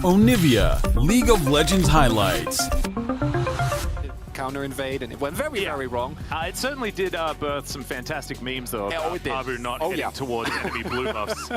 Onivia, League of Legends highlights. Counter invade, and it went very wrong. It certainly did birth some fantastic memes, though. It did. Abu not heading towards enemy blue buffs,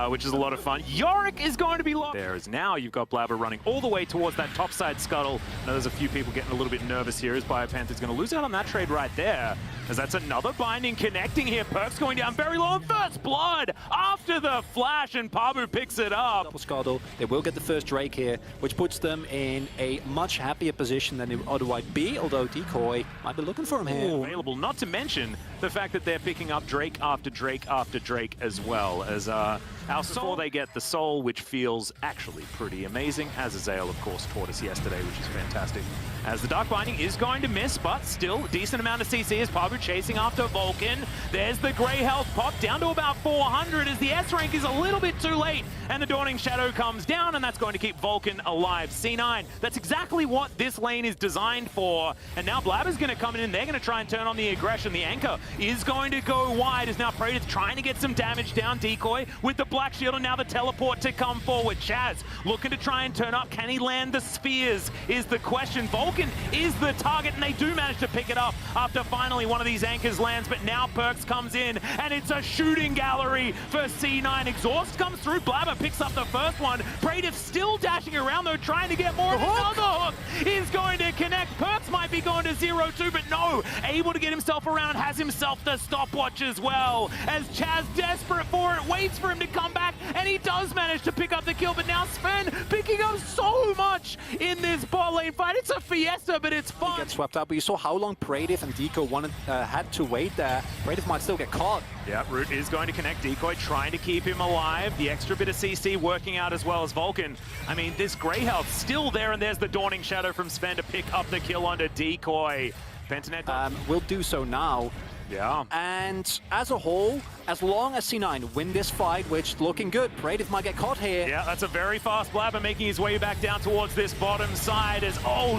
which is a lot of fun. Yorick is going to be lost. There is now you've got Blabber running all the way towards that topside scuttle. I know there's a few people getting a little bit nervous here as Biopanther's going to lose out on that trade right there, as that's another binding connecting here. Perk's going down very low. First blood after the flash, and Pabu picks it up. Double scuttle. They will get the first Drake here, which puts them in a much happier position than they would otherwise be, although Decoy might be looking for him here. Available, not to mention the fact that they're picking up Drake after Drake after Drake as well, as our soul, they get the soul, which feels actually pretty amazing, as Azael, of course, taught us yesterday, which is fantastic. As the Dark Binding is going to miss, but still, decent amount of CC as Pabu chasing after Vulcan. There's the Grey Health pop down to about 400 as the S rank is a little bit too late, and the Dawning Shadow comes down, and that's going to keep Vulcan alive. C9, that's exactly what this lane is designed for, and now Blabber's going to come in, they're going to try and turn on the aggression. The anchor is going to go wide, as now Praetor's trying to get some damage down. Decoy with the Black Shield, and now the teleport to come forward. Chaz looking to try and turn up. Can he land the spheres is the question. Vulcan is the target, and they do manage to pick it up after finally one of these anchors lands, but now Perks comes in, and it's a shooting gallery for C9. Exhaust comes through. Blabber picks up the first one. Praetor still dashing around, though, trying to get more. Another hook is going to connect. Perks might be going to 0-2, but no, able to get himself around, has himself the stopwatch as well, as Chaz, desperate for it, waits for him to come back, and he does manage to pick up the kill, but now Sven picking up so much in this bot lane fight. It's a fiesta, but it's fun. He gets swept out, but you saw how long Praetor and Deco had to wait there. Praetor might still get caught. Yeah, Root is going to connect. Decoy trying to keep him alive. The extra bit of CC working out as well as Vulcan. I mean, this Grey Health still there, and there's the Dawning Shadow from Sven to pick up the kill onto Decoy. Pentanet will do so now. Yeah. And as a whole, as long as C9 win this fight, which looking good, Praetor might get caught here. Yeah, that's a very fast Blabber making his way back down towards this bottom side as,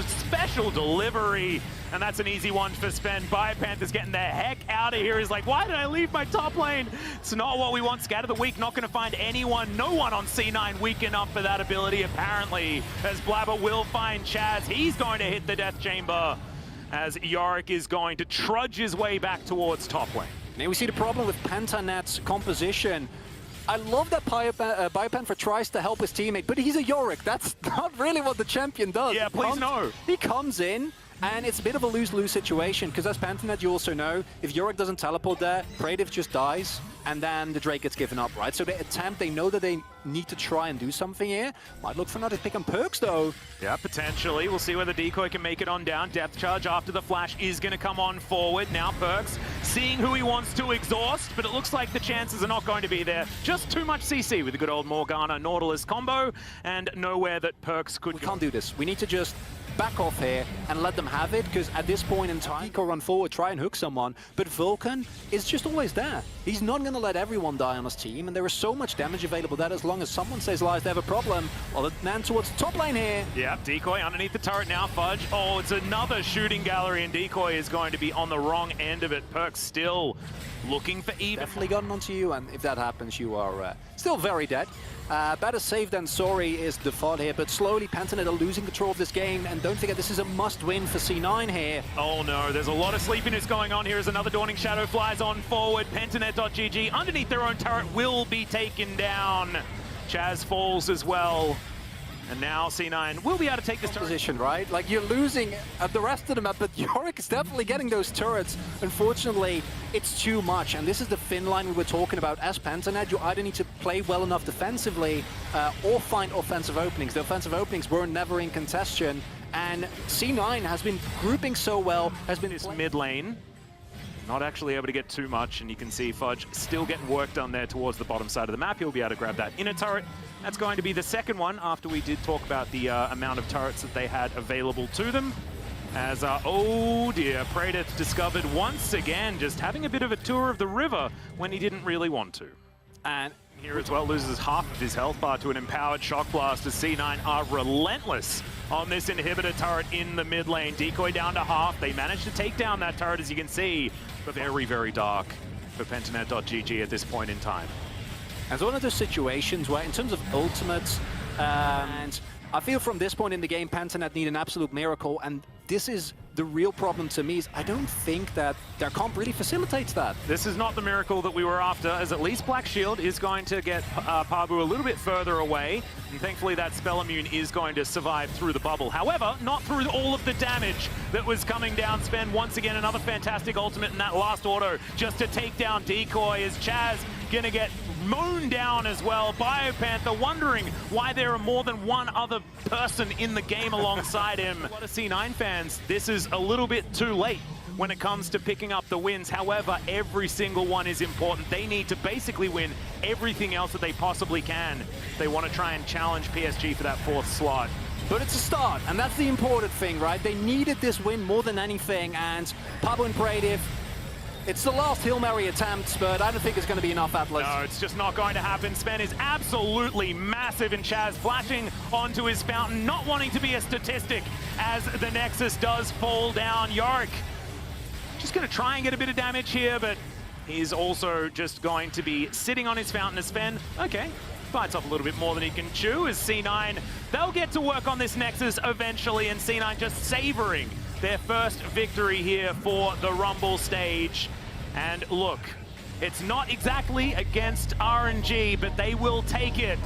special delivery. And that's an easy one for Sven. Biopanther's getting the heck out of here. He's like, why did I leave my top lane? It's not what we want. Scatter the weak, not going to find anyone. No one on C9 weak enough for that ability, apparently, as Blabber will find Chaz. He's going to hit the Death Chamber, as Yorick is going to trudge his way back towards top lane. Now we see the problem with Pentanet's composition. I love that Biopanther tries to help his teammate, but he's a Yorick. That's not really what the champion does. Yeah, please no. He comes in, and it's a bit of a lose-lose situation, because as Pantanet, you also know, if Yorick doesn't teleport there, Praetor just dies, and then the Drake gets given up, right? So they know that they need to try and do something here. Might look for another pick on Perks, though. Yeah, potentially. We'll see whether Decoy can make it on down. Depth charge after the flash is going to come on forward. Now Perks seeing who he wants to exhaust, but it looks like the chances are not going to be there. Just too much CC with the good old Morgana Nautilus combo, and nowhere that Perks could go. We can't do this. We need to just back off here and let them have it, because at this point in time, Deco run forward, try and hook someone, but Vulcan is just always there. He's not going to let everyone die on his team, and there is so much damage available that as long as someone says lies, they have a problem. Well, the man towards the top lane here. Yeah, Decoy underneath the turret now, Fudge. Oh, it's another shooting gallery, and Decoy is going to be on the wrong end of it. Perks still looking for even. Definitely gotten onto you, and if that happens, you are still very dead. Better safe than sorry is the thought here, but slowly Pantanet are losing control of this game, and don't forget this is a must-win for C9 here. Oh no, there's a lot of sleepiness going on here as another Dawning Shadow flies on forward. Pentanet.gg underneath their own turret will be taken down. Chaz falls as well. And now C9 will be able to take this position, right? Like, you're losing the rest of the map, but Yorick is definitely getting those turrets. Unfortunately, it's too much, and this is the thin line we were talking about. As Pantanet, you either need to play well enough defensively or find offensive openings. The offensive openings were never in contention, and C9 has been grouping so well, has been this mid lane. Not actually able to get too much, and you can see Fudge still getting work done there towards the bottom side of the map. He'll be able to grab that inner turret. That's going to be the second one after we did talk about the amount of turrets that they had available to them. As, oh dear, Praetor discovered once again just having a bit of a tour of the river when he didn't really want to. And here as well loses half of his health bar to an empowered shock blast as C9 are relentless on this inhibitor turret in the mid lane. Decoy down to half. They managed to take down that turret, as you can see, but very, very dark for Pentanet.gg at this point in time. And it's one of those situations where, in terms of ultimates, and I feel from this point in the game, Pantanat need an absolute miracle, and this is the real problem to me, is I don't think that their comp really facilitates that. This is not the miracle that we were after, as at least Black Shield is going to get Pabu a little bit further away, and thankfully that spell immune is going to survive through the bubble. However, not through all of the damage that was coming down. Sven, once again, another fantastic ultimate in that last auto, just to take down Decoy, as Chaz gonna get mown down as well. BioPanther wondering why there are more than one other person in the game alongside him. A lot of C9 fans, this is a little bit too late when it comes to picking up the wins. However, every single one is important. They need to basically win everything else that they possibly can. They want to try and challenge PSG for that 4th slot. But it's a start, and that's the important thing, right? They needed this win more than anything, and Pablo and Bradiv, it's the last Hail Mary attempt, but I don't think it's going to be enough, Atlas. No, it's just not going to happen. Sven is absolutely massive, and Chaz flashing onto his fountain, not wanting to be a statistic as the Nexus does fall down. Yorick just going to try and get a bit of damage here, but he's also just going to be sitting on his fountain as Sven, okay, bites off a little bit more than he can chew. As C9, they'll get to work on this Nexus eventually, and C9 just savoring their first victory here for the Rumble stage. And look, it's not exactly against RNG, but they will take it.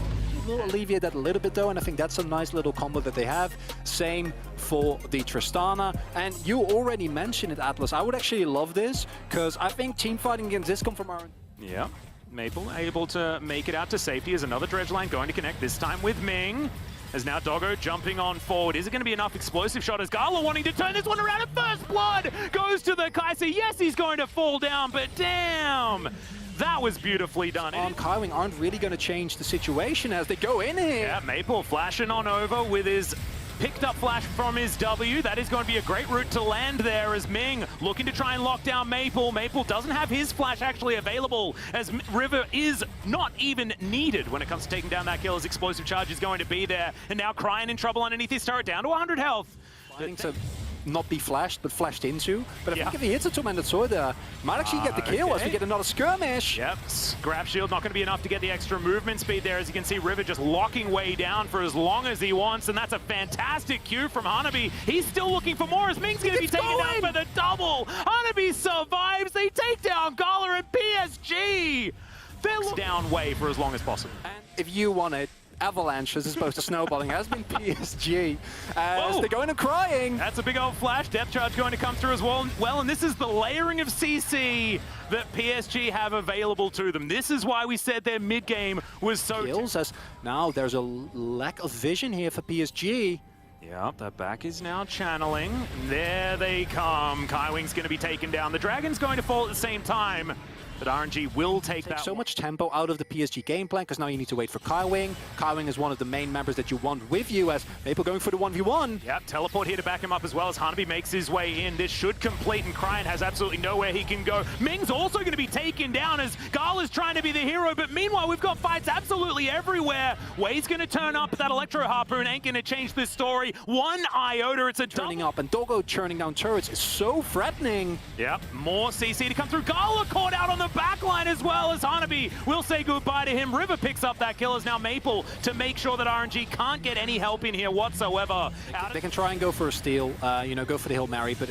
We'll alleviate that a little bit though, and I think that's a nice little combo that they have. Same for the Tristana. And you already mentioned it, Atlas. I would actually love this, because I think team fighting against this come from RNG. Yeah, Maple able to make it out to safety as another dredge line going to connect, this time with Ming. As now Doggo jumping on forward. Is it going to be enough explosive shot as Gala wanting to turn this one around, and first blood goes to the Kaiser. Yes, he's going to fall down, but damn, that was beautifully done. Kaiwing aren't really going to change the situation as they go in here. Yeah, Maple flashing on over with his picked up flash from his W. That is going to be a great route to land there, as Ming looking to try and lock down Maple. Maple doesn't have his flash actually available, as River is not even needed when it comes to taking down that kill, as explosive charge is going to be there. And now Crying in trouble underneath his turret, down to 100 health. Fighting to not be flashed, but flashed into. But I think if he hits a two-handed sword there, might actually get the kill as we get another skirmish. Yep, grab shield not going to be enough to get the extra movement speed there. As you can see, River just locking way down for as long as he wants, and that's a fantastic cue from Hanabi. He's still looking for more, as Ming's going to be taken down for the double. Hanabi survives. They take down Gala and PSG. They're down way for as long as possible. And if you want it, avalanches as opposed to snowballing has been PSG as they're going to Crying. That's a big old flash. Depth charge going to come through as well, and this is the layering of CC that PSG have available to them. This is why we said their mid game was so kills, as now there's a lack of vision here for PSG. Yep, the back is now channeling. There they come. Kaiwing's going to be taken down. The Dragon's going to fall at the same time. But RNG will take that. So much tempo out of the PSG game plan, because now you need to wait for Kaiwing. Kaiwing is one of the main members that you want with you, as Maple going for the 1v1. Yep, teleport here to back him up as well, as Hanabi makes his way in. This should complete, and Crying has absolutely nowhere he can go. Ming's also going to be taken down as Gala's trying to be the hero, but meanwhile we've got fights absolutely everywhere. Way's going to turn up, but that Electro Harpoon ain't going to change this story. One iota, it's a turning up, and Doggo churning down turrets is so threatening. Yep, more CC to come through. Gala caught out on the backline as well, as Hanabi will say goodbye to him. River picks up that kill, as now Maple to make sure that RNG can't get any help in here whatsoever. They can try and go for a steal, you know, go for the Hail Mary, but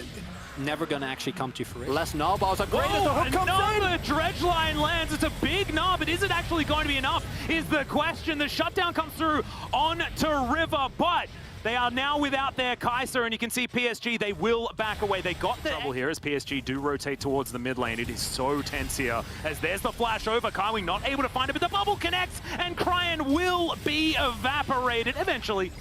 never going to actually come to fruition. Less Narbars are great as the hook comes in. Another dredge line lands. It's a big knob, but is it actually going to be enough is the question. The shutdown comes through on to River, but they are now without their Kaiser, and you can see PSG, they will back away. They got the trouble here as PSG do rotate towards the mid lane. It is so tense here, as there's the flash over. Kaiwing not able to find it, but the bubble connects, and Crying will be evaporated eventually.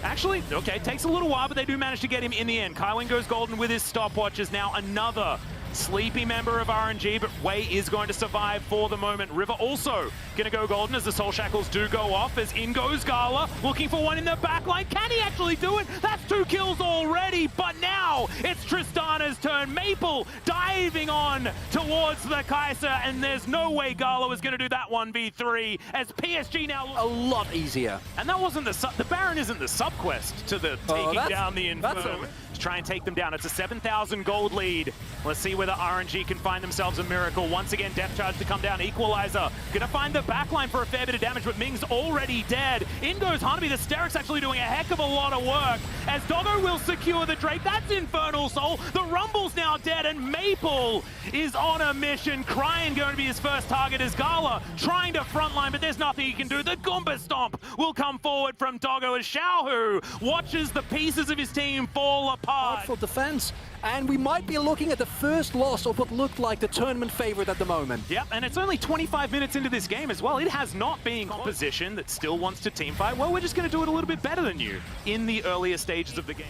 Actually, okay, takes a little while, but they do manage to get him in the end. Kaiwing goes golden with his stopwatch, as now another sleepy member of RNG, but Way is going to survive for the moment. River also going to go golden as the Soul Shackles do go off, as in goes Gala, looking for one in the back line. Can he actually do it? That's 2 kills already, but now it's Tristana's turn. Maple diving on towards the Kaiser, and there's no way Gala is going to do that 1v3, as PSG now looks a lot easier. And that wasn't the Baron isn't the sub-quest to the taking down the Inferno. To try and take them down. It's a 7,000 gold lead. Let's see whether RNG can find themselves a miracle. Once again, depth charge to come down. Equalizer Gonna find the backline for a fair bit of damage, but Ming's already dead. In goes Hanabi. The Steric's actually doing a heck of a lot of work, as Doggo will secure the Drake. That's Infernal Soul. The Rumble's now dead, and Maple is on a mission. Cryan going to be his first target as Gala trying to frontline, but there's nothing he can do. The Goomba Stomp will come forward from Doggo as Xiaohu watches the pieces of his team fall apart. For defense, and we might be looking at the first loss of what looked like the tournament favorite at the moment. Yep, and it's only 25 minutes into this game as well. It has not been composition that still wants to teamfight. Well, we're just going to do it a little bit better than you in the earlier stages of the game.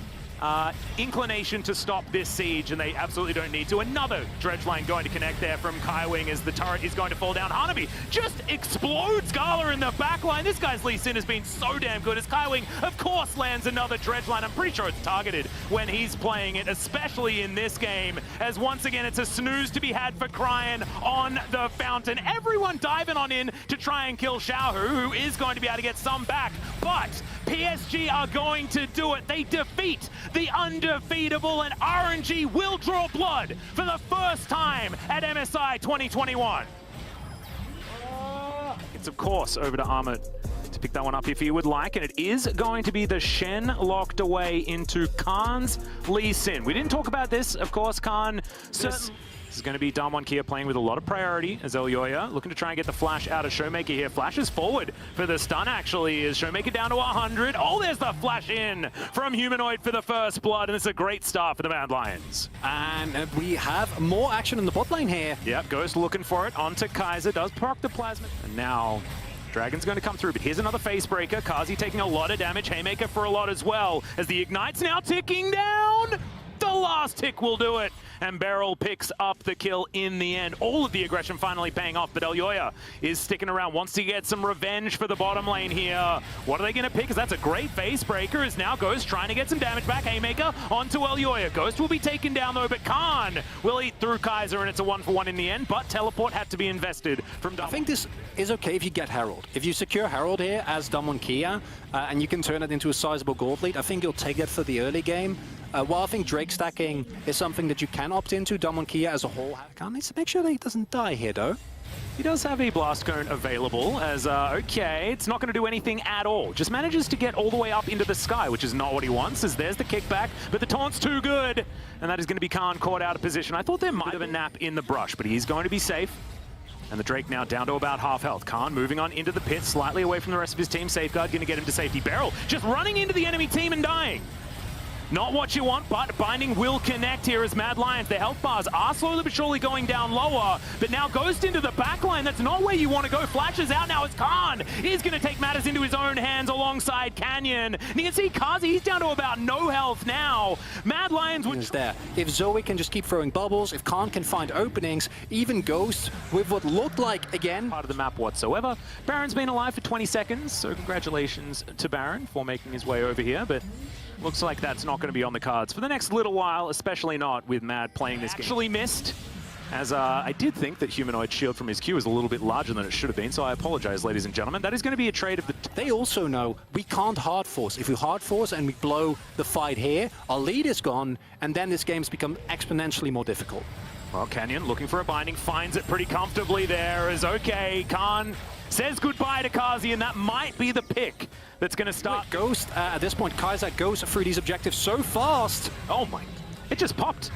Inclination to stop this siege, and they absolutely don't need to. Another dredge line going to connect there from Kaiwing as the turret is going to fall down. Hanabi just explodes Gala in the back line. This guy's Lee Sin has been so damn good as Kaiwing, of course, lands another dredge line. I'm pretty sure it's targeted when he's playing it, especially in this game, as once again it's a snooze to be had for Cryan on the fountain. Everyone diving on in to try and kill Xiaohu, who is going to be able to get some back, but PSG are going to do it. They defeat the undefeatable, and RNG will draw blood for the first time at MSI 2021. It's, of course, over to Ahmed to pick that one up if you would like, and it is going to be the Shen locked away into Khan's Lee Sin. We didn't talk about this, of course. Khan certainly... This is going to be Damwon Kia playing with a lot of priority as Elyoya looking to try and get the flash out of Showmaker here. Flashes forward for the stun, actually, is Showmaker down to 100. Oh, there's the flash in from Humanoid for the first blood, and it's a great start for the Mad Lions. And we have more action in the bot lane here. Yep, Ghost looking for it onto Kaiser, does proc the Plasma, and now Dragon's going to come through, but here's another face breaker. Kazi taking a lot of damage, Haymaker for a lot as well, as the Ignite's now ticking down. The last tick will do it, and Beryl picks up the kill in the end. All of the aggression finally paying off, but Elyoya is sticking around, wants to get some revenge for the bottom lane here. What are they going to pick? Because that's a great face breaker, as now Ghost trying to get some damage back. Haymaker onto Elyoya. Ghost will be taken down though, but Khan will eat through Kaiser, and it's a 1-for-1 in the end, but Teleport had to be invested from Damwon. I think this is okay if you get Herald. If you secure Herald here as Damwon Kia, and you can turn it into a sizable gold lead, I think you'll take it for the early game. While I think Drake stacking is something that you can opt into, Damwon Kia as a whole needs to make sure that he doesn't die here, though. He does have a Blast Cone available as, okay, it's not going to do anything at all. Just manages to get all the way up into the sky, which is not what he wants, as there's the kickback, but the taunt's too good, and that is going to be Khan caught out of position. I thought there might have been a nap in the brush, but he's going to be safe. And the Drake now down to about half health. Khan moving on into the pit, slightly away from the rest of his team. Safeguard going to get him to safety. Beryl just running into the enemy team and dying. Not what you want, but Binding will connect here as Mad Lions. Their health bars are slowly but surely going down lower, but now Ghost into the backline. That's not where you want to go. Flashes out now as Khan is going to take matters into his own hands alongside Canyon. And you can see Kazi, he's down to about no health now. Mad Lions is there. If Zoe can just keep throwing bubbles, if Khan can find openings, even Ghost with what looked like, again, part of the map whatsoever. Baron's been alive for 20 seconds, so congratulations to Baron for making his way over here, but looks like that's not going to be on the cards for the next little while, especially not with Mad playing this game. Actually missed, as I did think that Humanoid's shield from his Q is a little bit larger than it should have been, so I apologize, ladies and gentlemen. That is going to be a trade of the... They also know we can't hard force. If we hard force and we blow the fight here, our lead is gone, and then this game's become exponentially more difficult. Well, Canyon looking for a binding, finds it pretty comfortably there, as okay, Khan says goodbye to Kazi, and that might be the pick that's going to start. Wait, Ghost, at this point, Kaiser goes through these objectives so fast. Oh my, it just popped.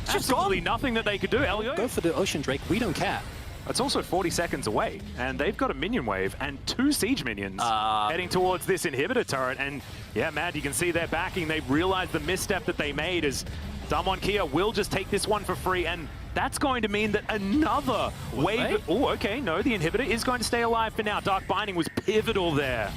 Absolutely nothing that they could do. Elyoya. Go for the Ocean Drake, we don't care. It's also 40 seconds away, and they've got a minion wave and 2 siege minions heading towards this inhibitor turret. And yeah, Mad, you can see they're backing. They've realized the misstep that they made as Damwon Kia will just take this one for free, and that's going to mean that another wave... Oh, okay, no, the inhibitor is going to stay alive for now. Dark Binding was pivotal there.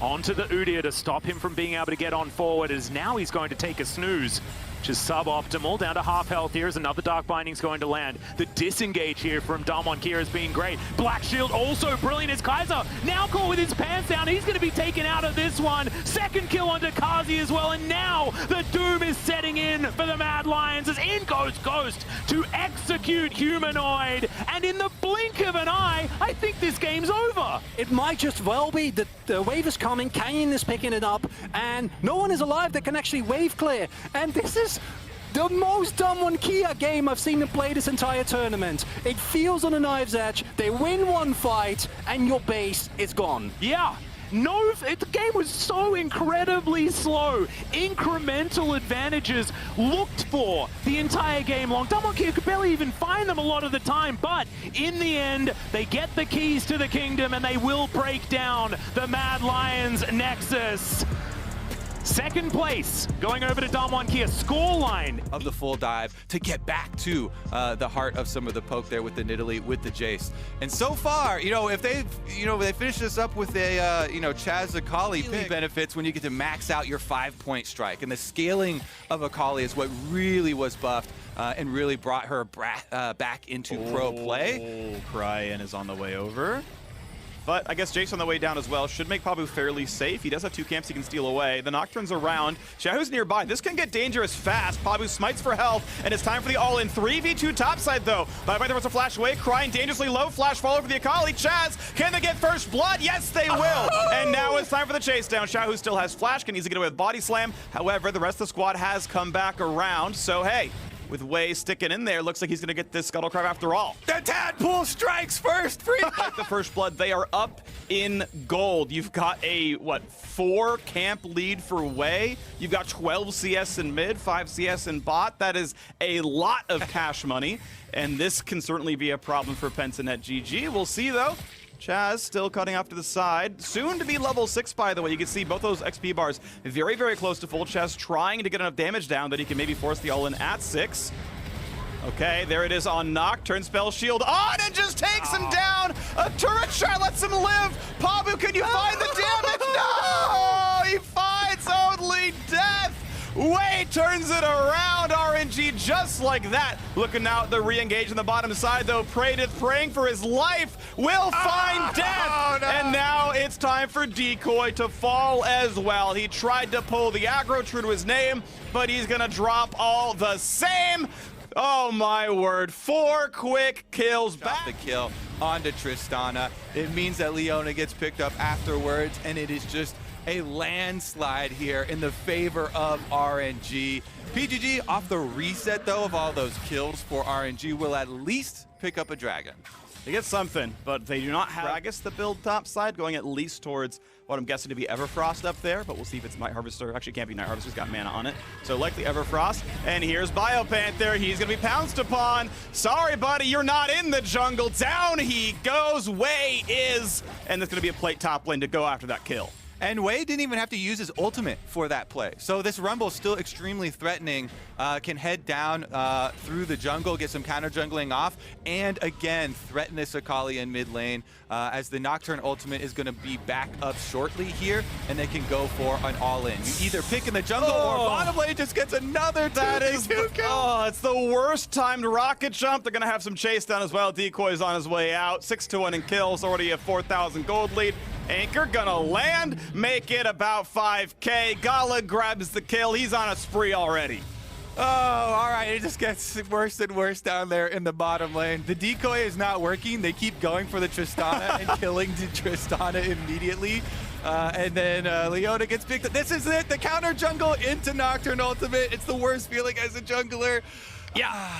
Onto the Udyr to stop him from being able to get on forward, as now he's going to take a snooze, which is suboptimal. Down to half health here as another Dark Binding's going to land. The disengage here from Damwon Kia has been great. Black Shield also brilliant as Kaiser now caught with his pants down. He's going to be taken out of this one. Second kill onto Kazi as well, and now the doom is setting in for the Mad Lions as in goes Ghost to execute Humanoid, and in the blink of an eye, I think this game's over. It might just well be that the wave is coming, Canyon is picking it up, and no one is alive that can actually wave clear. And this is The most Damwon Kia game I've seen them play this entire tournament. It feels on a knife's edge. They win one fight, and your base is gone. Yeah. No, the game was so incredibly slow. Incremental advantages looked for the entire game long. Damwon Kia could barely even find them a lot of the time, but in the end, they get the keys to the kingdom and they will break down the Mad Lions Nexus. Second place, going over to Damwon Kia. Scoreline of the full dive to get back to the heart of some of the poke there with the Nidalee, with the Jace. And so far, if they finish this up with a, Chaz Akali pick, benefits when you get to max out your 5-point strike. And the scaling of Akali is what really was buffed and really brought her back into pro play. Cryan is on the way over. But I guess Jace on the way down as well should make Pabu fairly safe. He does have 2 camps he can steal away. The Nocturne's around. Xiaohu's nearby. This can get dangerous fast. Pabu smites for health, and it's time for the all-in 3v2 topside, though. Bye-bye, there was a flash away. Cryan dangerously low. Flash follow for the Akali. Chaz, can they get first blood? Yes, they will. And now it's time for the chase down. Xiaohu still has flash, can easily get away with body slam. However, the rest of the squad has come back around. So, hey, with Wei sticking in there, looks like he's going to get this Scuttle Crab after all. The Tadpole strikes first, free. Like the first blood, they are up in gold. You've got a, 4 camp lead for Wei. You've got 12 CS in mid, 5 CS in bot. That is a lot of cash money, and this can certainly be a problem for Pensanet GG. We'll see, though. Chaz still cutting off to the side. Soon to be level 6, by the way. You can see both those XP bars very, very close to full. Chaz trying to get enough damage down that he can maybe force the all-in at 6. Okay, there it is on Nocturne. Spell shield on and just takes him down. A turret shot lets him live. Pabu, can you find the damage? No! He finds only death. Wei turns it around. RNG just like that. Looking now at the re-engage on the bottom side, though. Praying for his life. Will find death. Oh, no. And now it's time for Decoy to fall as well. He tried to pull the aggro, true to his name, but he's going to drop all the same. Oh, my word. 4 quick kills back. The kill onto Tristana. It means that Leona gets picked up afterwards, and it is just a landslide here in the favor of RNG. PGG off the reset, though, of all those kills for RNG will at least pick up a dragon. They get something, but they do not have Gragas to build top side, going at least towards what I'm guessing to be Everfrost up there, but we'll see if it's Night Harvester. Actually, it can't be Night Harvester's got mana on it. So likely Everfrost. And here's Biopanther. He's going to be pounced upon. Sorry, buddy, you're not in the jungle. Down he goes. Wei is. And there's going to be a plate top lane to go after that kill. And Wei didn't even have to use his ultimate for that play. So this Rumble is still extremely threatening. Can head down through the jungle, get some counter jungling off, and again, threaten this Akali in mid lane as the Nocturne ultimate is going to be back up shortly here, and they can go for an all-in. You either pick in the jungle or bottom lane just gets another 2v2 kill. Oh, it's the worst timed rocket jump. They're going to have some chase down as well. Decoy's on his way out. 6-1 in kills, already a 4,000 gold lead. Anchor gonna land, make it about 5K. Gala grabs the kill. He's on a spree already. Oh, all right. It just gets worse and worse down there in the bottom lane. The decoy is not working. They keep going for the Tristana and killing the Tristana immediately. And then Leona gets picked up. This is it. The counter jungle into Nocturne ultimate. It's the worst feeling as a jungler. Yeah.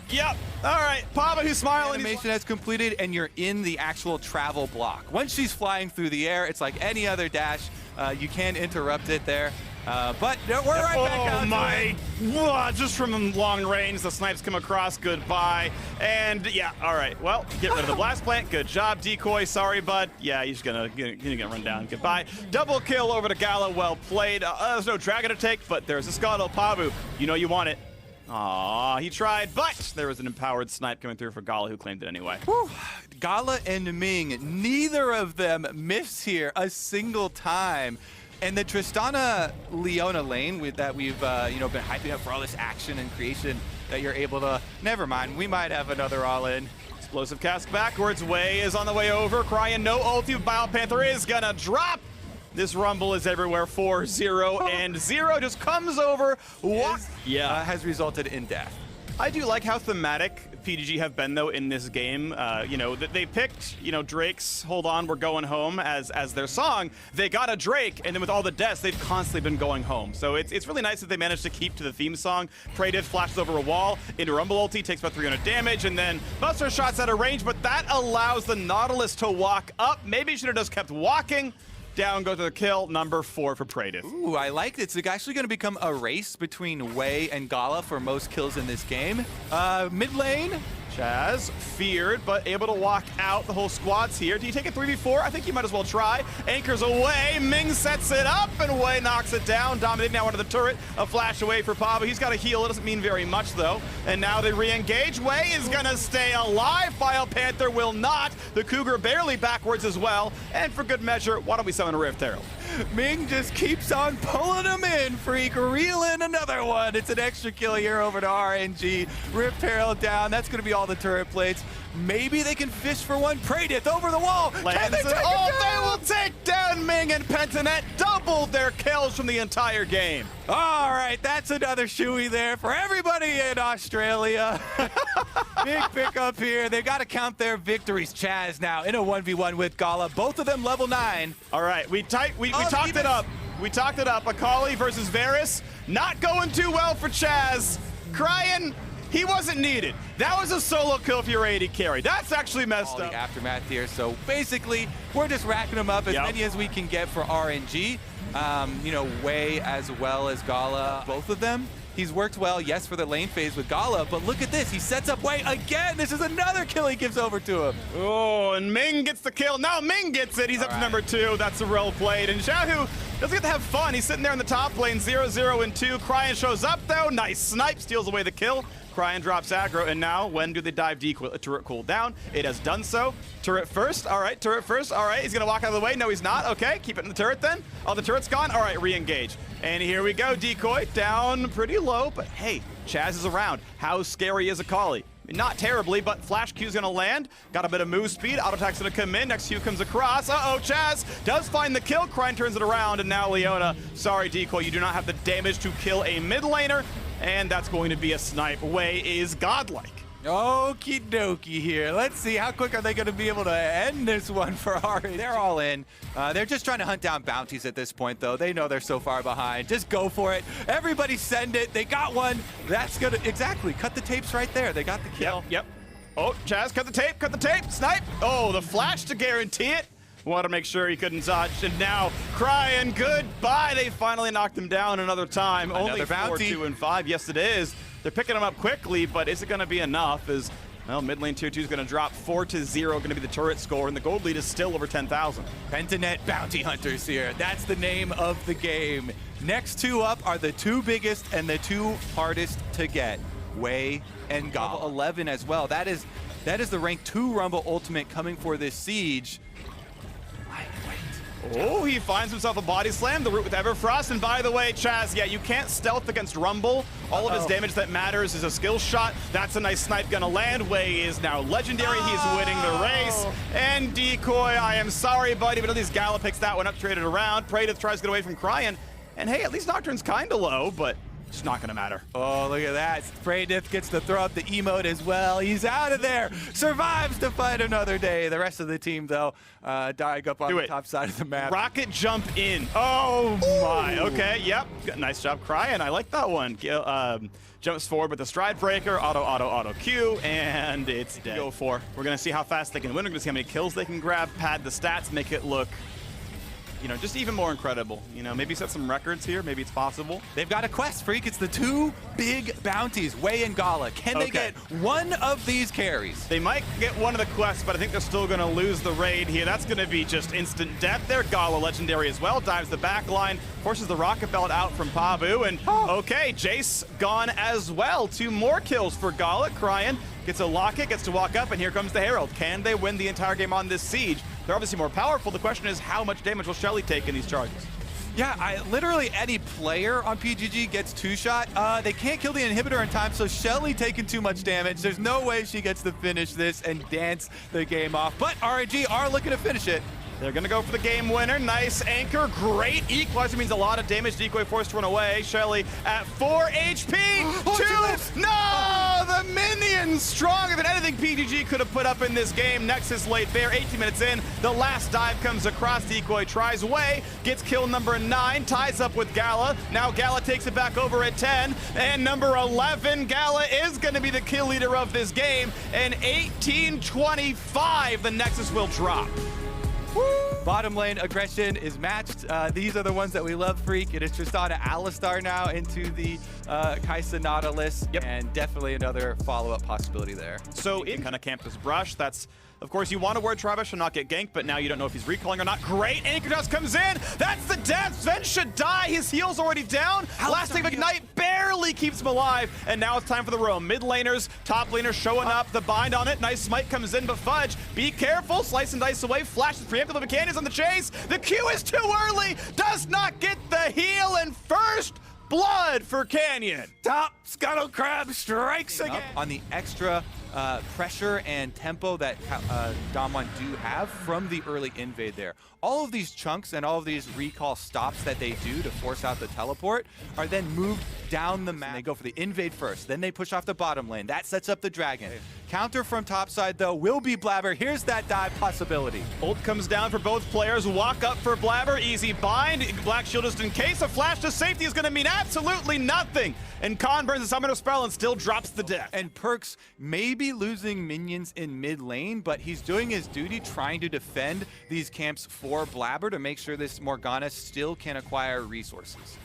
Yep. All right. Pava, who's smiling. Animation has completed, and you're in the actual travel block. Once she's flying through the air, it's like any other dash. You can interrupt it there. But we're right back out. Oh my! Whoa, just from long range, the snipes come across. Goodbye. And yeah, all right. Well, get rid of the blast plant. Good job, Decoy. Sorry, bud. Yeah, he's gonna run down. Goodbye. Double kill over to Gala. Well played. There's no dragon to take, but there's a Scuttle. Pavu, you know you want it. Aw, he tried, but there was an empowered snipe coming through for Gala, who claimed it anyway. Whew. Gala and Ming, neither of them miss here a single time. And the Tristana Leona lane that we've been hyping up for all this action and creation that you're able to. Never mind, we might have another all-in. Explosive cast backwards. Wei is on the way over. Cryan, no ulti. Biopanther is gonna drop. This Rumble is everywhere. 4-0 and 0 just comes over. What? Has resulted in death. I do like how thematic PGG have been, though, in this game. You know, they picked, you know, Drake's Hold On, We're Going Home as their song. They got a Drake, and then with all the deaths, they've constantly been going home. So it's really nice that they managed to keep to the theme song. Praedyth flashes over a wall into Rumble ulti, takes about 300 damage, and then Buster shots out of range, but that allows the Nautilus to walk up. Maybe he should have just kept walking. Down goes to the kill, number 4 for Praedyth. Ooh, I like it. It's actually going to become a race between Wei and Gala for most kills in this game. Mid lane. Chaz, feared, but able to walk out. The whole squad's here. Do you take a 3v4? I think you might as well try. Anchors away. Ming sets it up, and Wei knocks it down. Dominating now under the turret. A flash away for Pava. He's got a heal. It doesn't mean very much, though. And now they re-engage. Wei is going to stay alive. File Panther will not. The Cougar barely backwards as well. And for good measure, why don't we summon a Rift Herald? Ming just keeps on pulling him in. Freak reel in another one. It's an extra kill here over to RNG. Rift Herald down. That's going to be all the turret plates. Maybe they can fish for one. Praedyth over the wall. Lands it. Oh, they will take down Ming and Pentanet. Doubled their kills from the entire game. All right, that's another shoey there for everybody in Australia. Big pickup here. They got to count their victories. Chaz now in a 1v1 with Gala. Both of them level 9. All right, we talked it up. We talked it up. Akali versus Varus. Not going too well for Chaz. Crying. He wasn't needed. That was a solo kill for your AD carry. That's actually messed All up. the aftermath here. So basically, we're just racking them up as many as we can get for RNG. You know, Wei as well as Gala. Both of them, he's worked well, yes, for the lane phase with Gala, but look at this. He sets up Wei again. This is another kill he gives over to him. Oh, and Ming gets the kill. Now Ming gets it. He's up to number 2. That's a well played. And Xiaohu doesn't get to have fun. He's sitting there in the top lane, 0-0 and 2. Cryan shows up, though. Nice snipe. Steals away the kill. Cryan drops aggro, and now when do they dive D turret cool down? It has done so. Turret first. All right, turret first. All right, he's going to walk out of the way. No, he's not. Okay, keep it in the turret then. Oh, the turret's gone. All right, re-engage. And here we go. Decoy down pretty low, but hey, Chaz is around. How scary is Akali? Not terribly, but Flash Q's gonna land. Got a bit of move speed. Auto attack's gonna come in. Next Q comes across. Uh-oh, Chaz does find the kill. Cryan turns it around, and now Leona. Sorry, Decoy, you do not have the damage to kill a mid laner, and that's going to be a snipe. Wei is godlike. Okie dokie here. Let's see, how quick are they going to be able to end this one for Ari? They're all in. They're just trying to hunt down bounties at this point, though. They know they're so far behind. Just go for it. Everybody send it. They got one. That's going to, exactly, cut the tapes right there. They got the kill. Yep. Oh, Chaz, cut the tape, snipe. Oh, the flash to guarantee it. Want to make sure he couldn't dodge, and now Cryan, goodbye. They finally knocked him down another time. Another Only 4, bounty. 2, and 5. Yes, it is. They're picking him up quickly, but is it going to be enough? As well, mid lane tier 2 is going to drop 4-0, going to be the turret score, and the gold lead is still over 10,000. Pentanet bounty hunters here. That's the name of the game. Next 2 up are the 2 biggest and the 2 hardest to get. Wei and Gala. Level 11 as well. That is the rank 2 Rumble ultimate coming for this siege. Oh, he finds himself a body slam, the root with Everfrost, and by the way, Chaz, yeah, you can't stealth against Rumble. All of his damage that matters is a skill shot. That's a nice snipe gonna land. Wei is now legendary. He's winning the race. And Decoy, I am sorry, buddy, but at least Gala picks that one up, traded around. Praedyth tries to get away from Cryan. And hey, at least Nocturne's kinda low, but it's not gonna matter. Oh, look at that. Praedyth gets to throw up the emote as well. He's out of there. Survives to fight another day. The rest of the team, though, dying up on the top side of the map. Rocket jump in. Oh my. Okay, yep. Nice job, Cryan. I like that one. Jumps forward with the stride breaker, auto Q, and it's dead. Go for. We're gonna see how fast they can win. We're gonna see how many kills they can grab, pad the stats, make it look, you know, just even more incredible. You know, maybe set some records here. Maybe it's possible. They've got a quest, Freak. It's the 2 big bounties, Wei and Gala. Can they get one of these carries? They might get one of the quests, but I think they're still going to lose the raid here. That's going to be just instant death there. Gala legendary as well. Dives the back line, forces the rocket belt out from Pabu, and okay, Jace gone as well. 2 more kills for Gala. Cryan gets a locket, gets to walk up, and here comes the Herald. Can they win the entire game on this siege? They're obviously more powerful. The question is, how much damage will Shelly take in these charges? Yeah, literally any player on PGG gets 2-shot. They can't kill the inhibitor in time, so Shelly taking too much damage. There's no way she gets to finish this and dance the game off. But RNG are looking to finish it. They're going to go for the game winner. Nice anchor. Great equalizer. Means a lot of damage. Decoy forced to run away. Shelly at 4 HP. No! The minions stronger than anything PGG could have put up in this game. Nexus late bear. 18 minutes in. The last dive comes across. Decoy tries away. Gets kill number 9. Ties up with Gala. Now Gala takes it back over at 10. And number 11, Gala is going to be the kill leader of this game. And 18-25, the Nexus will drop. Woo! Bottom lane aggression is matched. These are the ones that we love, Freak. It is Tristana Alistar now into the Kaisa Nautilus, and definitely another follow-up possibility there. So it kind of camp this brush. That's, of course, you want to ward Travis and not get ganked, but now you don't know if he's recalling or not. Great, Anchor Dust comes in. That's the death. Sven should die. His heal's already down. Last Save Ignite barely keeps him alive, and now it's time for the roam. Mid laners, top laners showing up. The bind on it. Nice smite comes in, but Fudge, be careful. Slice and dice away. Flashes preemptive. The Canyon's on the chase. The Q is too early. Does not get the heal, and first blood for Canyon. Top Scuttle Crab strikes again. On the extra pressure and tempo that Damwon do have from the early invade there. All of these chunks and all of these recall stops that they do to force out the teleport are then moved down the map. They go for the invade first, then they push off the bottom lane. That sets up the dragon. Counter from top side though will be Blabber. Here's that dive possibility. Ult comes down for both players. Walk up for Blabber. Easy bind. Black Shield just in case. A flash to safety is going to mean absolutely nothing. And Khan burns a summoner spell and still drops the death. And Perkz may be losing minions in mid lane, but he's doing his duty trying to defend these camps for Blabber to make sure this Morgana still can acquire resources.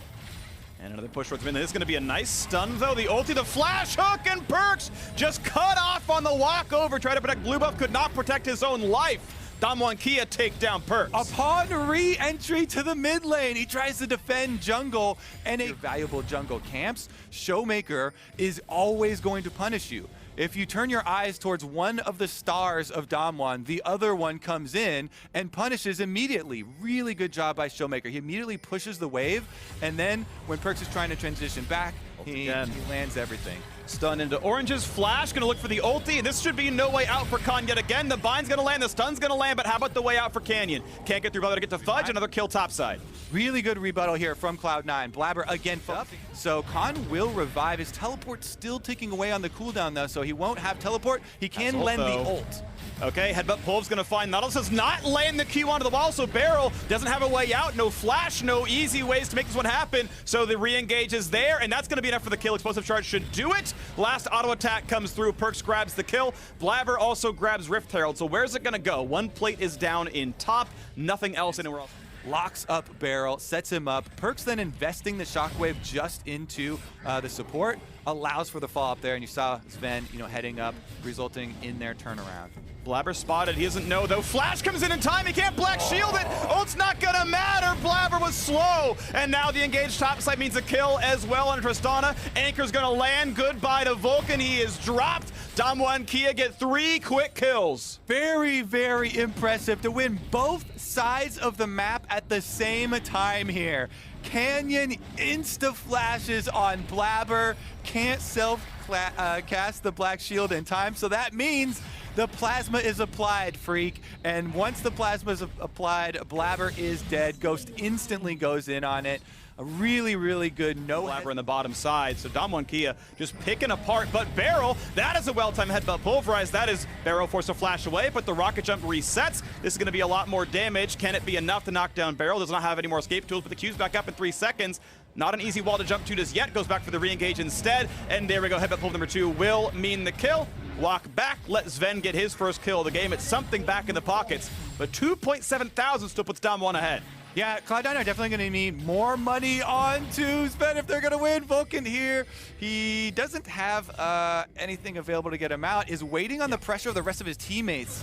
And another push towards mid. This is going to be a nice stun, though. The ulti, the flash hook, and Perkz just cut off on the walkover. Try to protect Blue Buff, could not protect his own life. Damwon Kia take down Perkz. Upon re-entry to the mid lane, he tries to defend jungle and a valuable jungle camps. Showmaker is always going to punish you. If you turn your eyes towards one of the stars of Damwon, the other one comes in and punishes immediately. Really good job by Showmaker. He immediately pushes the wave, and then when Perkz is trying to transition back, he lands everything. Stun into Orange's flash, gonna look for the ulti, and this should be no way out for Khan yet again. The bind's gonna land, the stun's gonna land, but how about the way out for Canyon? Can't get through, brother to get to Fudge, another kill topside. Really good rebuttal here from Cloud9. Blabber again up. So Khan will revive. His teleport still ticking away on the cooldown though, so he won't have teleport. He can lend the ult. Okay, Headbutt Pulve's gonna find Nautilus, does not land the Q onto the wall, so Barrel doesn't have a way out, no flash, no easy ways to make this one happen, so the re-engage is there, and that's gonna be enough for the kill. Explosive Charge should do it. Last auto attack comes through, Perkz grabs the kill. Blabber also grabs Rift Herald, so where's it gonna go? One plate is down in top, nothing else anywhere else. Locks up Barrel, sets him up. Perkz then investing the shockwave just into the support, allows for the fall up there, and you saw Sven, heading up, resulting in their turnaround. Blabber spotted, he doesn't know though. Flash comes in time, he can't Black Shield it! Ult's not gonna matter, Blabber was slow! And now the engaged topside means a kill as well on Tristana. Anchor's gonna land, goodbye to Vulcan, he is dropped. Damwon Kia get 3 quick kills. Very, very impressive to win both sides of the map at the same time here. Canyon insta-flashes on Blabber, can't self-cast the Black Shield in time, so that means the plasma is applied, Freak. And once the plasma is applied, Blabber is dead. Ghost instantly goes in on it. A really, really good Blabber in the bottom side, so Damwon Kia just picking apart, but Barrel, that is a well-timed headbutt pulverize. That is Barrel forced to flash away, but the rocket jump resets. This is gonna be a lot more damage. Can it be enough to knock down Barrel? Does not have any more escape tools, but the Q's back up in 3 seconds. Not an easy wall to jump to just yet. Goes back for the re-engage instead, and there we go. Headbutt pulve number 2 will mean the kill. Walk back, let Sven get his first kill of the game. It's something back in the pockets, but 2.7 thousand still puts Dom 1 ahead. Yeah, Cloud9 are definitely going to need more money onto Sven if they're going to win. Vulcan here, he doesn't have anything available to get him out, is waiting on the pressure of the rest of his teammates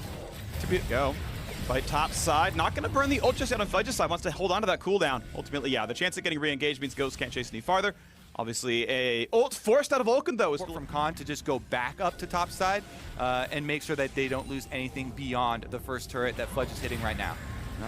to be go. Fight top side, not going to burn the ult just yet on Fudge's side, wants to hold on to that cooldown. Ultimately, yeah, the chance of getting re-engaged means Ghost can't chase any farther. Obviously, a ult forced out of Vulcan, though. Is from Khan to just go back up to top side and make sure that they don't lose anything beyond the first turret that Fudge is hitting right now.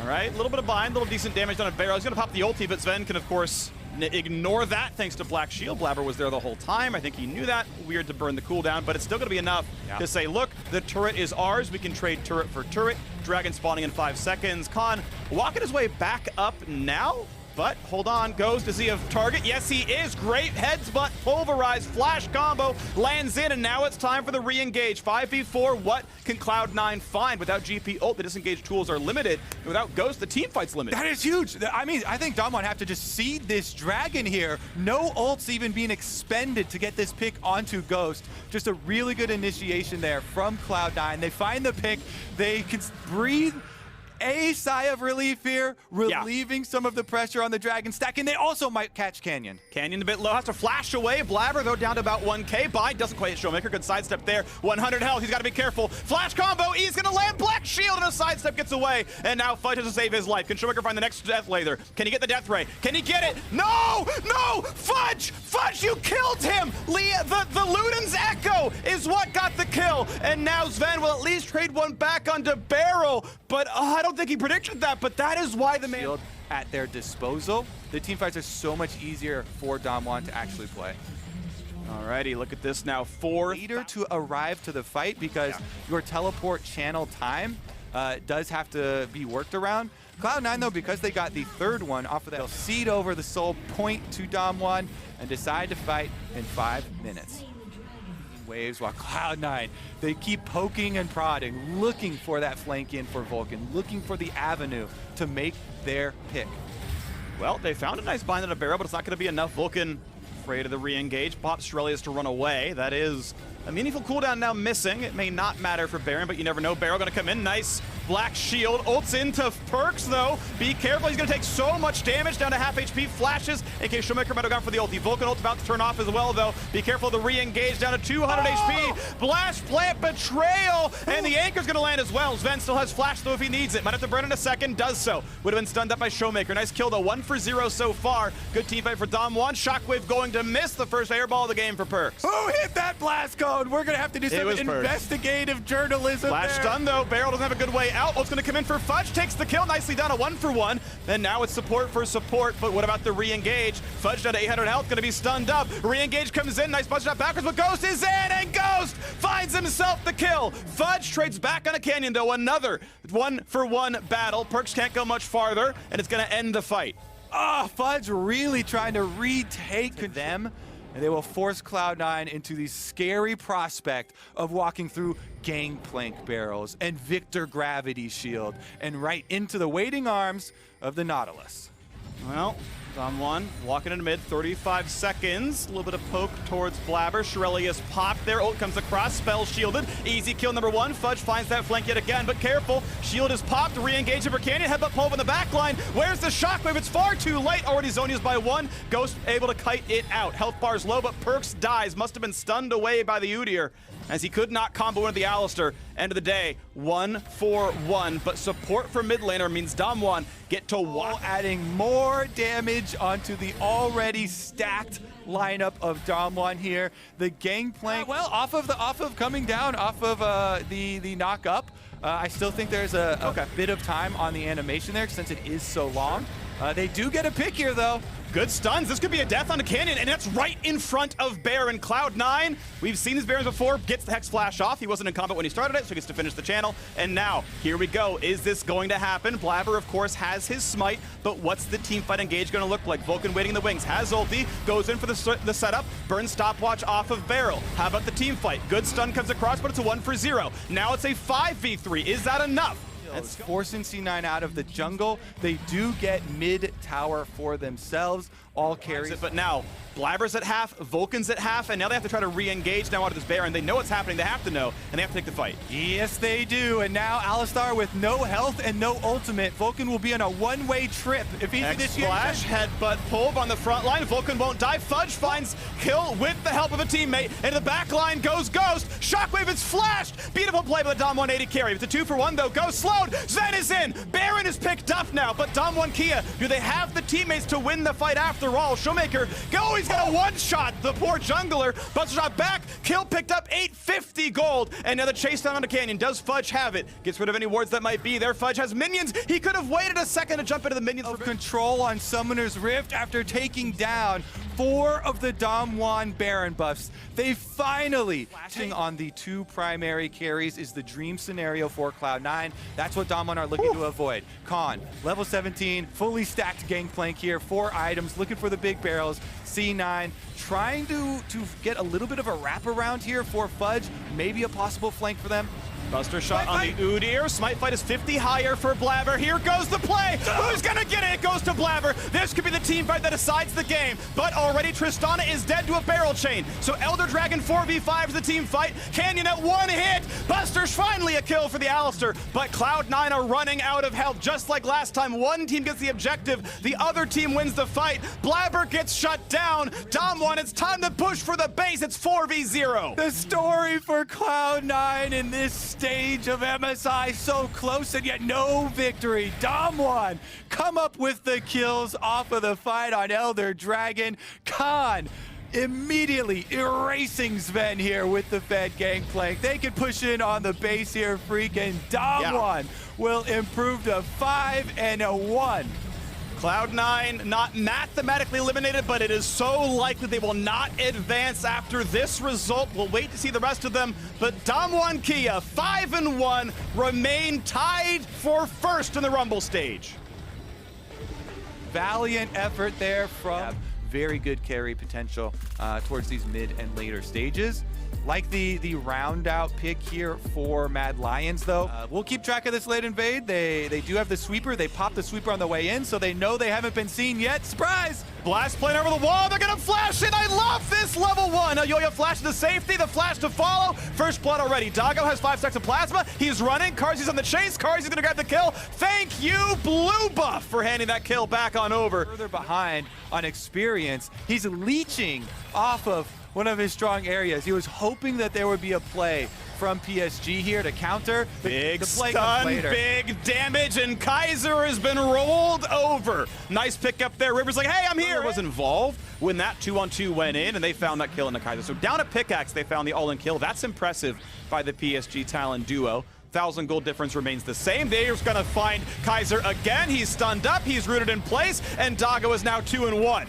All right, a little bit of bind, a little decent damage done on Barrow. He's going to pop the ulti, but Sven can, of course, Ignore that thanks to Black Shield. Blabber was there the whole time. I think he knew that. Weird to burn the cooldown, but it's still going to be enough to say, look, the turret is ours. We can trade turret for turret. Dragon spawning in 5 seconds. Khan walking his way back up now. But hold on, Ghost, is he a target? Yes, he is. Great headsbutt, pulverized, flash combo, lands in, and now it's time for the re-engage. 5v4, what can Cloud9 find? Without GP ult, the disengage tools are limited. And without Ghost, the team fight's limited. That is huge. I mean, I think Damwon have to just seed this Dragon here. No ults even being expended to get this pick onto Ghost. Just a really good initiation there from Cloud9. They find the pick. They can breathe a sigh of relief here, relieving some of the pressure on the Dragon stack, and they also might catch Canyon. Canyon a bit low, has to flash away. Blabber, though, down to about 1k. Bind doesn't quite hit Showmaker. Good sidestep there. 100 health. He's got to be careful. Flash combo. He's going to land Black Shield, and a sidestep gets away. And now Fudge has to save his life. Can Showmaker find the next Death Lather? Can he get the Death Ray? Can he get it? No! No! Fudge! Fudge, you killed him! The Luden's Echo is what got the kill. And now Sven will at least trade one back onto Barrel. But I don't think he predicted that, but that is why the man at their disposal. The team fights are so much easier for Damwon to actually play. Alrighty, look at this now. 4 leader to arrive to the fight because your teleport channel time does have to be worked around. Cloud9, though, because they got the third one off of that, they'll seed over the soul, point to Damwon, and decide to fight in 5 minutes. Waves, while Cloud9, they keep poking and prodding, looking for that flank in for Vulcan, looking for the avenue to make their pick. Well, they found a nice bind at a barrel, but it's not going to be enough. Vulcan afraid of the re-engage. Pops Shurelius to run away. That is a meaningful cooldown now missing. It may not matter for Baron, but you never know. Barrel going to come in. Nice Black Shield. Ults into Perks, though. Be careful. He's going to take so much damage. Down to half HP. Flashes in case Showmaker might have gone for the ulti. Vulcan ult's about to turn off as well, though. Be careful of the re-engage. Down to 200 HP. Blast Plant Betrayal. And the Anchor's going to land as well. Sven still has Flash, though, if he needs it. Might have to burn in a second. Does so. Would have been stunned up by Showmaker. Nice kill, though. 1 for 0 so far. Good team fight for Damwon. Shockwave going to miss the first airball of the game for Perks. Who hit that blast cone? We're going to have to do some investigative journalism. Flash there. stun, though. Barrel doesn't have a good way out. Ult's going to come in for Fudge. Takes the kill. Nicely done. A 1 for 1. And now it's support for support. But what about the re-engage? Fudge down to 800 health. Going to be stunned up. Re-engage comes in. Nice bunch up backwards. But Ghost is in. And Ghost finds himself the kill. Fudge trades back on a Canyon, though. Another 1 for 1 battle. Perks can't go much farther. And it's going to end the fight. Fudge really trying to retake them. And they will force Cloud9 into the scary prospect of walking through Gangplank barrels and Victor Gravity Shield and right into the waiting arms of the Nautilus. Well, Damwon walking into mid, 35 seconds. A little bit of poke towards Blabber. Shurelius popped there. Ult comes across, spell shielded. Easy kill number 1. Fudge finds that flank yet again, but careful. Shield is popped. Re-engage over Canyon. Headbutt Pulve in the back line. Where's the shockwave? It's far too late. Already Zonia's by 1. Ghost able to kite it out. Health bar's low, but Perks dies. Must have been stunned away by the Udyr, as he could not combo into the Alistar. End of the day, 1 for 1. But support for mid laner means Damwon get to walk. Adding more damage onto the already stacked lineup of Damwon here. The Gangplank, well, off of coming down, off of the knock up. I still think there's a bit of time on the animation there since it is so long. They do get a pick here, though. Good stuns. This could be a death on a Canyon, and that's right in front of Baron. Cloud9, we've seen these Barons before, gets the Hex Flash off. He wasn't in combat when he started it, so he gets to finish the channel. And now, here we go. Is this going to happen? Blabber, of course, has his smite, but what's the teamfight engage going to look like? Vulcan waiting in the wings, has ulti, goes in for the setup, burns stopwatch off of Barrel. How about the team fight? Good stun comes across, but it's a 1 for 0. Now it's a 5v3. Is that enough? That's forcing C9 out of the jungle. They do get mid tower for themselves. All carries. But now, Blabber's at half, Vulcan's at half, and now they have to try to re-engage now onto this Baron. They know what's happening, they have to know, and they have to take the fight. Yes, they do. And now Alistar with no health and no ultimate. Vulcan will be on a one-way trip. If he's X-Flash, headbutt, Pulve on the front line. Vulcan won't die. Fudge finds kill with the help of a teammate. Into the back line goes Ghost. Shockwave is flashed. Beautiful play by the Dom 180 carry. It's a 2 for 1, though. Ghost slowed. Sven is in. Baron is picked up now, but Dom 1 Kia, do they have have the teammates to win the fight after all. Showmaker, he's got a one-shot, the poor jungler. Buster shot back, kill picked up, 850 gold. And now the chase down on the canyon. Does Fudge have it? Gets rid of any wards that might be there. Fudge has minions. He could have waited a second to jump into the minions. Of control on Summoner's Rift after taking down 4 of the Damwon Baron buffs. They finally flashing on the 2 primary carries is the dream scenario for Cloud9. That's what Damwon are looking to avoid. Khan, level 17, fully stacked gangplank here, 4 items, looking for the big barrels. C9 trying to get a little bit of a wraparound here for Fudge, maybe a possible flank for them. Buster shot on the Udyr. Smite fight is 50 higher for Blabber. Here goes the play. Who's gonna get it? It goes to Blabber. This could be the team fight that decides the game. But already Tristana is dead to a barrel chain. So Elder Dragon 4v5 is the team fight. Canyon at 1 hit. Buster's finally a kill for the Alistar. But Cloud9 are running out of health. Just like last time, one team gets the objective. The other team wins the fight. Blabber gets shut down. Damwon, it's time to push for the base. It's 4v0. The story for Cloud9 in this stage of MSI, so close and yet no victory. Damwon come up with the kills off of the fight on Elder Dragon. Khan immediately erasing Sven here with the Fed gangplank. They can push in on the base here, freaking Damwon will improve to 5-1. Cloud9 not mathematically eliminated, but it is so likely they will not advance after this result. We'll wait to see the rest of them, but Damwon Kia, 5-1, remain tied for first in the Rumble stage. Valiant effort there from very good carry potential towards these mid and later stages. Like the round out pick here for Mad Lions, though. We'll keep track of this late invade. They do have the sweeper. They pop the sweeper on the way in, so they know they haven't been seen yet. Surprise! Blast plane over the wall. They're going to flash it. I love this level 1. Elyoya flash to safety. The flash to follow. First blood already. Doggo has 5 stacks of plasma. He's running. Karzi's on the chase. Karzi's going to grab the kill. Thank you, Blue Buff, for handing that kill back on over. Further behind on experience. He's leeching off of one of his strong areas. He was hoping that there would be a play from PSG here to counter. Big the play stun, comes later. big damage, and Kaiser has been rolled over. Nice pick up there. River's like, hey, I'm here. Was involved when that 2-on-2 went in, and they found that kill in the Kaiser. So down a pickaxe, they found the all-in kill. That's impressive by the PSG Talon duo. 1,000 gold difference remains the same. They're just gonna find Kaiser again. He's stunned up, he's rooted in place, and Doggo is now 2-1.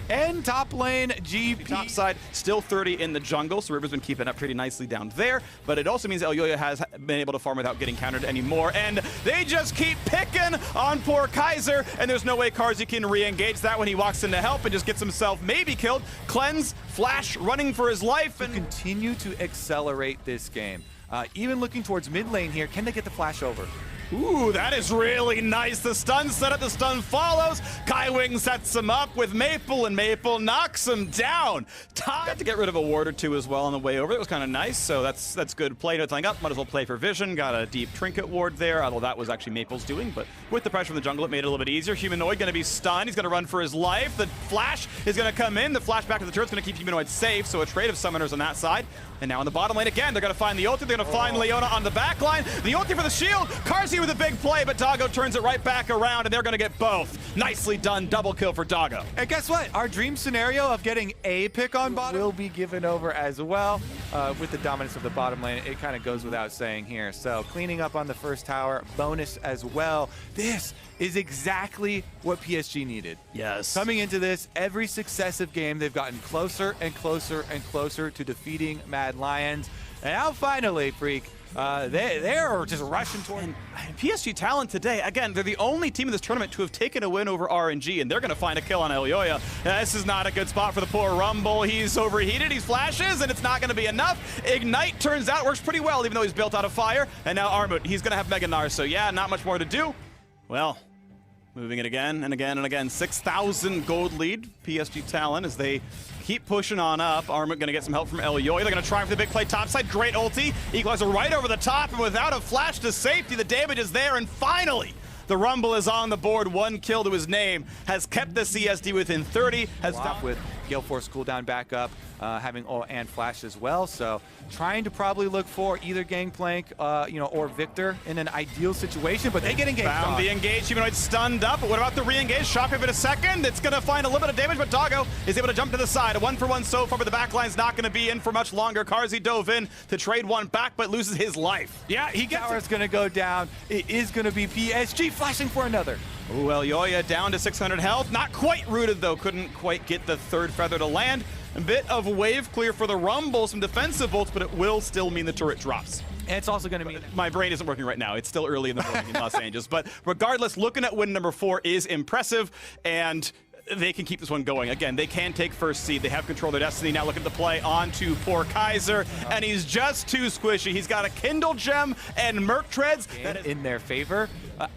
And top lane, GP. Top side, still 30 in the jungle, so River's been keeping up pretty nicely down there. But it also means Elyoya has been able to farm without getting countered anymore. And they just keep picking on poor Kaiser, and there's no way Karzi can re-engage that when he walks in to help and just gets himself maybe killed. Cleanse, Flash, running for his life. And continue to accelerate this game. Even looking towards mid lane here, can they get the flash over? Ooh, that is really nice. The stun set up, the stun follows. Kaiwing sets him up with Maple, and Maple knocks him down. Got to get rid of a ward or two as well on the way over. It was kind of nice, so that's good play. Nothing up, might as well play for vision. Got a deep trinket ward there, although that was actually Maple's doing, but with the pressure from the jungle, it made it a little bit easier. Humanoid going to be stunned. He's going to run for his life. The flash is going to come in. The flash back to the turret's going to keep Humanoid safe, so a trade of summoners on that side. And now on the bottom lane again, they're going to find the ulti. They're going to find Leona on the back line. The ulti for the shield. Karzi with a big play, but Doggo turns it right back around, and they're going to get both. Nicely done. Double kill for Doggo. And guess what? Our dream scenario of getting a pick on bottom will be given over as well. With the dominance of the bottom lane, it kind of goes without saying here. So cleaning up on the first tower, bonus as well. This is exactly what PSG needed. Yes. Coming into this, every successive game, they've gotten closer and closer and closer to defeating Mad Lions. And now finally, Freak, they're just rushing toward. And PSG Talon today, again, they're the only team in this tournament to have taken a win over RNG, and they're going to find a kill on Elyoya. This is not a good spot for the poor Rumble. He's overheated, he flashes, and it's not going to be enough. Ignite turns out works pretty well, even though he's built out of fire. And now Armut, he's going to have Mega Gnar, so yeah, not much more to do. Well, moving it again and again and again. 6,000 gold lead, PSG Talon, as they keep pushing on up. Armut going to get some help from Elyoya. They're going to try for the big play topside. Great ulti. Equalizer right over the top, and without a flash to safety, the damage is there, and finally, the Rumble is on the board. 1 kill to his name. Has kept the CSD within 30. Has stopped with Gale Force cooldown back up, having ult and flash as well. So trying to probably look for either Gangplank, or Victor in an ideal situation, but they get engaged. Found the engaged humanoid stunned up. But what about the re-engage? Shockwave in a second. It's going to find a little bit of damage, but Doggo is able to jump to the side. A 1-for-1 so far, but the backline's not going to be in for much longer. Carzzy dove in to trade one back, but loses his life. Yeah, he gets Tower's going to go down. It is going to be PSG flashing for another. Ooh, Elyoya down to 600 health. Not quite rooted, though. Couldn't quite get the third feather to land. A bit of wave clear for the Rumble, some defensive bolts, but it will still mean the turret drops. And it's also going to mean... My brain isn't working right now. It's still early in the morning in Los Angeles. But regardless, looking at win number 4 is impressive, and they can keep this one going. Again, they can take first seed. They have control of their destiny. Now looking to play onto poor Kaiser, and he's just too squishy. He's got a Kindle Gem and Merc Treads in their favor,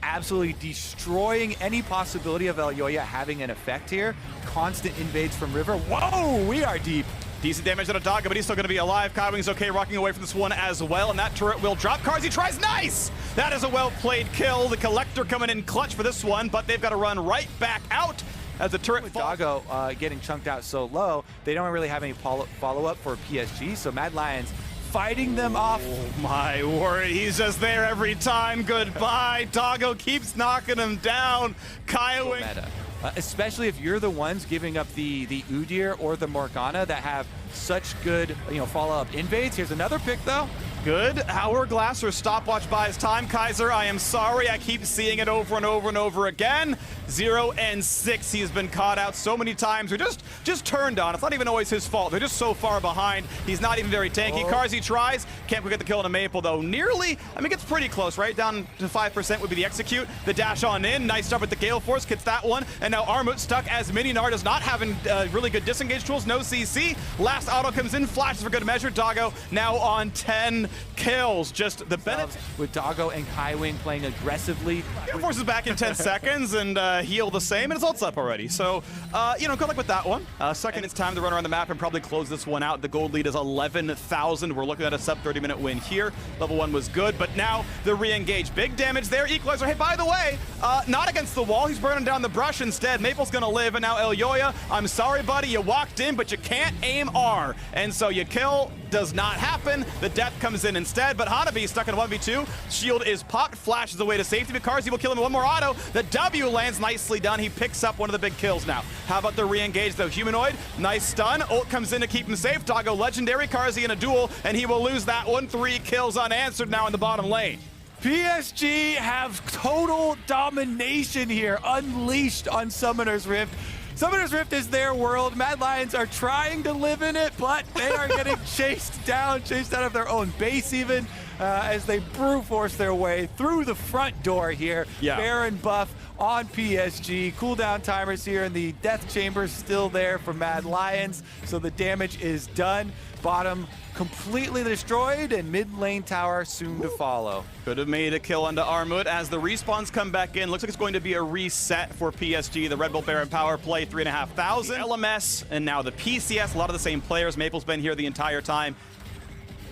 absolutely destroying any possibility of Elyoya having an effect here. Constant invades from River. Whoa, we are deep. Decent damage on a Doggo, but he's still going to be alive. Kaiwing's okay, rocking away from this one as well, and that turret will drop. Carzzy tries, nice! That is a well-played kill. The Collector coming in clutch for this one, but they've got to run right back out as the turret with Doggo getting chunked out so low, they don't really have any follow-up for PSG, so Mad Lions fighting them off. Oh my word, he's just there every time. Goodbye. Doggo keeps knocking him down. Kaiwing. Especially if you're the ones giving up the Udyr or the Morgana that have such good follow-up invades. Here's another pick though. Good hourglass or stopwatch buys time. Kaiser, I am sorry. I keep seeing it over and over and over again. 0 and 6. He's been caught out so many times. Or just turned on. It's not even always his fault. They're just so far behind. He's not even very tanky. Carzzy tries. Can't get the kill on a Maple though. Nearly. I mean, it's pretty close, right? Down to 5% would be the execute. The dash on in. Nice stuff with the Gale Force. Gets that one. And now Armut stuck as Mininar does not having really good disengage tools. No CC. Last auto comes in. Flashes for good measure. Doggo now on 10 kills. Just the benefit with Doggo and Kaiwing playing aggressively. Gale Force is back in 10 seconds and heal the same, and his ult's up already. So, good luck with that one. Second, it's time to run around the map and probably close this one out. The gold lead is 11,000. We're looking at a sub 30-minute win here. Level 1 was good, but now the re-engage. Big damage there. Equalizer. Hey, by the way, not against the wall. He's burning down the brush instead. Maple's gonna live, and now Elyoya, I'm sorry, buddy. You walked in, but you can't aim R. And so you kill does not happen. The death comes in instead, but Hanabi stuck in a 1v2. Shield is popped, flashes away to safety, but Carzzy will kill him with one more auto. The W lands nicely done. He picks up one of the big kills now. How about the re-engage though? Humanoid, nice stun. Ult comes in to keep him safe. Doggo legendary, Carzzy in a duel, and he will lose that one. 3 kills unanswered now in the bottom lane. PSG have total domination here, unleashed on Summoner's Rift. Summoner's Rift is their world. Mad Lions are trying to live in it, but they are getting chased out of their own base even, as they brute force their way through the front door here. Yeah. Baron buff on PSG. Cooldown timers here, and the Death Chamber's still there for Mad Lions, so the damage is done. Bottom completely destroyed, and mid lane tower soon to follow. Could have made a kill onto Armut as the respawns come back in. Looks like it's going to be a reset for PSG. The Red Bull Baron power play 3,500. LMS and now the PCS, a lot of the same players. Maple's been here the entire time.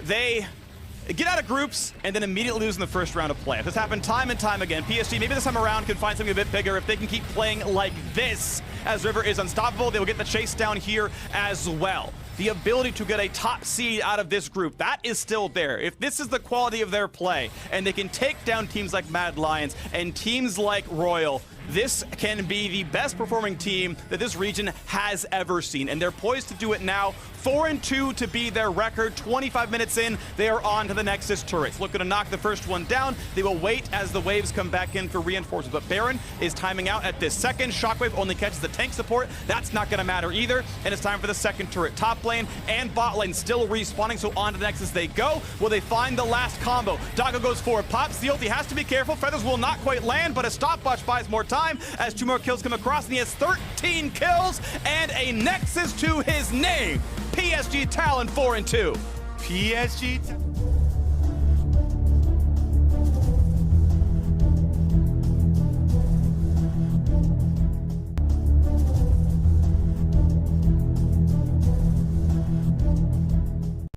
They get out of groups and then immediately lose in the first round of play. This happened time and time again. PSG, maybe this time around, can find something a bit bigger. If they can keep playing like this, as River is unstoppable, they will get the chase down here as well. The ability to get a top seed out of this group, that is still there. If this is the quality of their play, and they can take down teams like Mad Lions and teams like Royal, this can be the best performing team that this region has ever seen. And they're poised to do it now. 4-2 to be their record. 25 minutes in, they are on to the Nexus turrets. Looking to knock the first one down. They will wait as the waves come back in for reinforcements. But Baron is timing out at this second. Shockwave only catches the tank support. That's not going to matter either. And it's time for the second turret. Top lane and bot lane still respawning, so on to the Nexus they go. Will they find the last combo? Doggo goes forward, pops the ult. He has to be careful. Feathers will not quite land, but a stopwatch buys more time as 2 more kills come across, and he has 13 kills and a Nexus to his name. PSG Talon 4-2. PSG